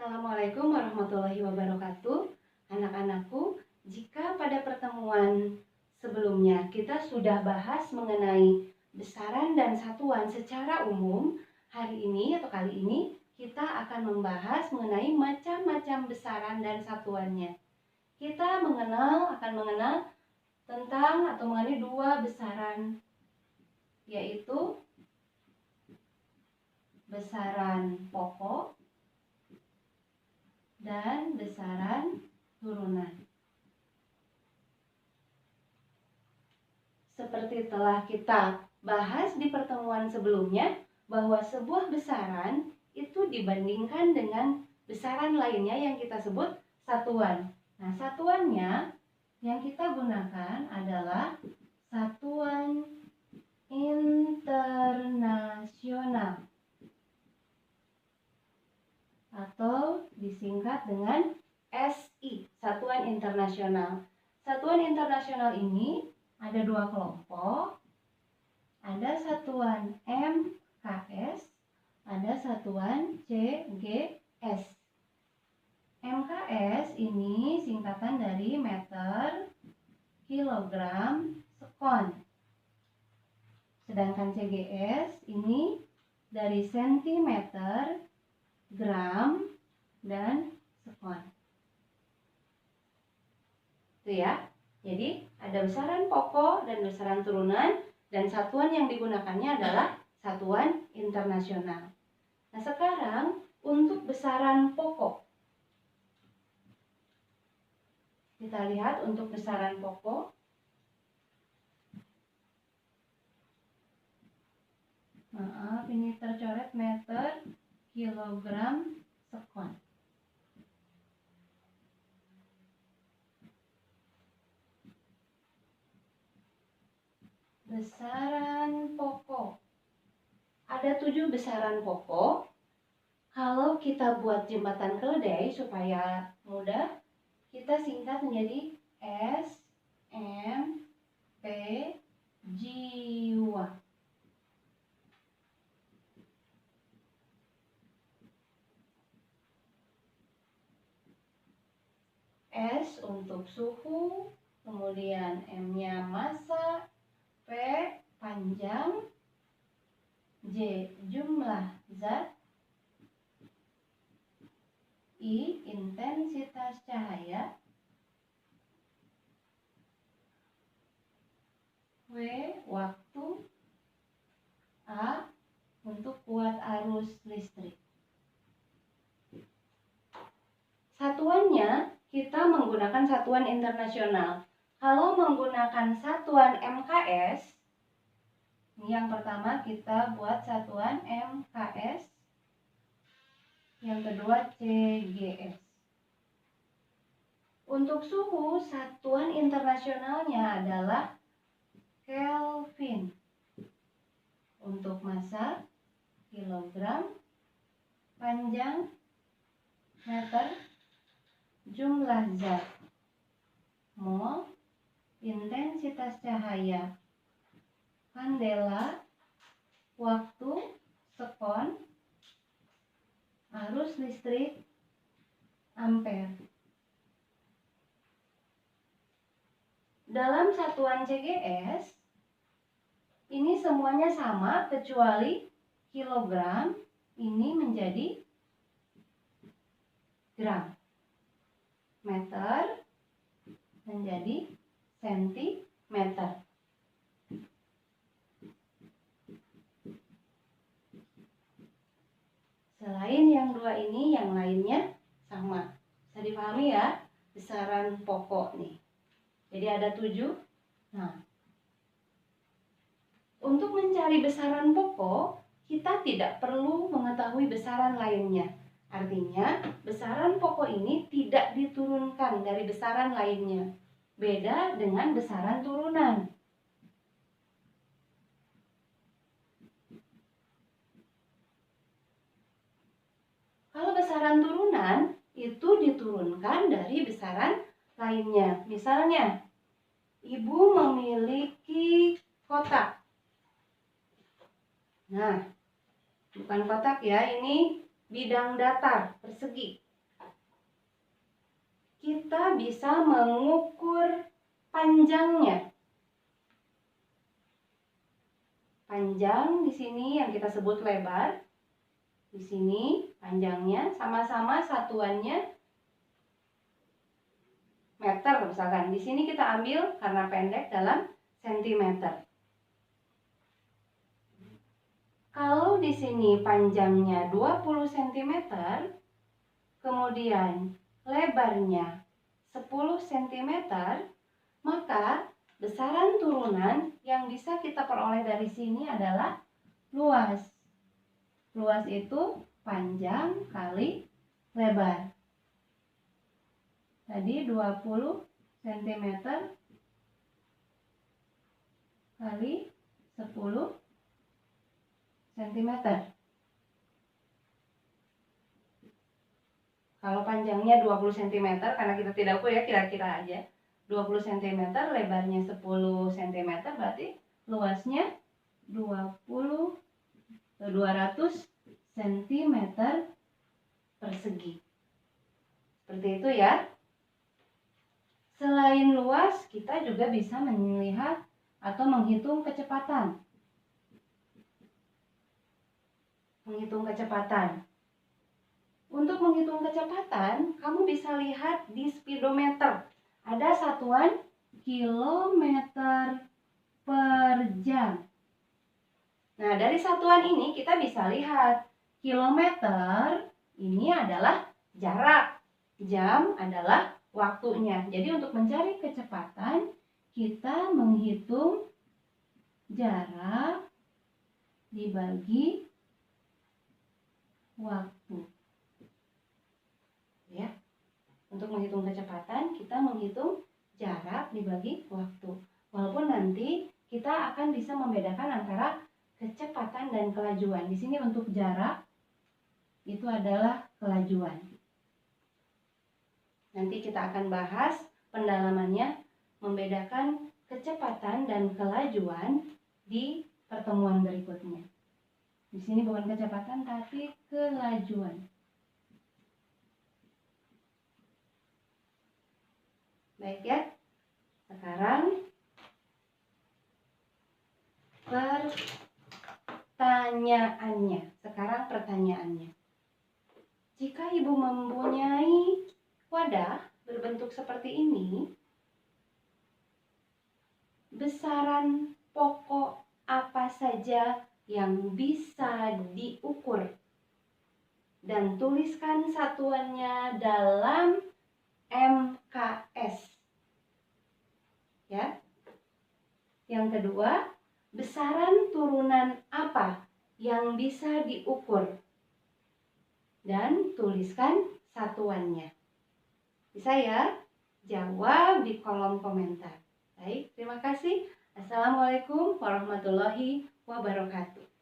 Assalamualaikum warahmatullahi wabarakatuh. Anak-anakku, jika pada pertemuan sebelumnya kita sudah bahas mengenai besaran dan satuan secara umum, hari ini atau kali ini kita akan membahas mengenai macam-macam besaran dan satuannya. Kita akan mengenal tentang atau mengenai dua besaran, yaitu besaran pokok dan besaran turunan. Seperti telah kita bahas di pertemuan sebelumnya, bahwa sebuah besaran itu dibandingkan dengan besaran lainnya yang kita sebut satuan. Nah, satuannya yang kita gunakan adalah satuan internasional atau disingkat dengan SI, Satuan Internasional. Satuan internasional ini ada dua kelompok, ada satuan MKS, ada satuan CGS. MKS ini singkatan dari meter, kilogram, sekon. Sedangkan CGS ini dari sentimeter, gram, dan sekon. Itu ya. Jadi ada besaran pokok dan besaran turunan, dan satuan yang digunakannya adalah satuan internasional. Nah, sekarang untuk besaran pokok. Kita lihat untuk besaran pokok. Maaf, ini tercoret meter, kilogram, sekon. Besaran pokok. Ada 7 besaran pokok. Kalau kita buat jembatan keledai supaya mudah, kita singkat menjadi S, M, P, jiwa. S untuk suhu, kemudian M-nya massa, P panjang, J jumlah zat, I intensitas cahaya, W waktu, A untuk kuat arus listrik. Satuannya kita menggunakan satuan internasional. Kalau menggunakan satuan MKS, yang pertama kita buat satuan MKS, yang kedua CGS. Untuk suhu, satuan internasionalnya adalah Kelvin. Untuk massa, kilogram, panjang, meter, jumlah zat, mol, intensitas cahaya, kandela, waktu, sekon, arus listrik, ampere. Dalam satuan CGS, ini semuanya sama kecuali kilogram ini menjadi gram, meter menjadi sentimeter. Selain yang dua ini, yang lainnya sama. Bisa dipahami ya, besaran pokok nih. Jadi ada 7. Nah, untuk mencari besaran pokok, kita tidak perlu mengetahui besaran lainnya. Artinya, besaran pokok ini tidak diturunkan dari besaran lainnya. Beda dengan besaran turunan. Kalau besaran turunan, itu diturunkan dari besaran lainnya. Misalnya, ibu memiliki kotak. Nah, bukan kotak ya, ini bidang datar, persegi. kita bisa mengukur panjangnya. Panjang di sini yang kita sebut lebar. Di sini panjangnya sama-sama satuannya meter misalkan. Di sini kita ambil karena pendek dalam sentimeter. Kalau di sini panjangnya 20 cm, kemudian lebarnya 10 cm, maka besaran turunan yang bisa kita peroleh dari sini adalah luas. Luas itu panjang kali lebar. Tadi 20 cm kali 10 cm. Kalau panjangnya 20 cm, karena kita tidak ukur ya, kira-kira aja 20 cm, lebarnya 10 cm, berarti luasnya 200 cm persegi. Seperti itu ya. Selain luas, kita juga bisa melihat atau menghitung kecepatan. Untuk menghitung kecepatan, kamu bisa lihat di speedometer. Ada satuan kilometer per jam. Nah, dari satuan ini kita bisa lihat kilometer ini adalah jarak, jam adalah waktunya. Jadi untuk mencari kecepatan, kita menghitung jarak dibagi waktu. Ya. Untuk menghitung kecepatan, kita menghitung jarak dibagi waktu. Walaupun nanti kita akan bisa membedakan antara kecepatan dan kelajuan. Di sini untuk jarak itu adalah kelajuan. Nanti kita akan bahas pendalamannya, membedakan kecepatan dan kelajuan di pertemuan berikutnya. Di sini bukan kecepatan tapi kelajuan. Baik ya. Sekarang pertanyaannya. Jika ibu mempunyai wadah berbentuk seperti ini, besaran pokok apa saja yang bisa diukur? Dan tuliskan satuannya dalam MKS. Ya. Yang kedua, besaran turunan apa yang bisa diukur? Dan tuliskan satuannya. Bisa ya? Jawab di kolom komentar. Baik, terima kasih. Assalamualaikum warahmatullahi wabarakatuh.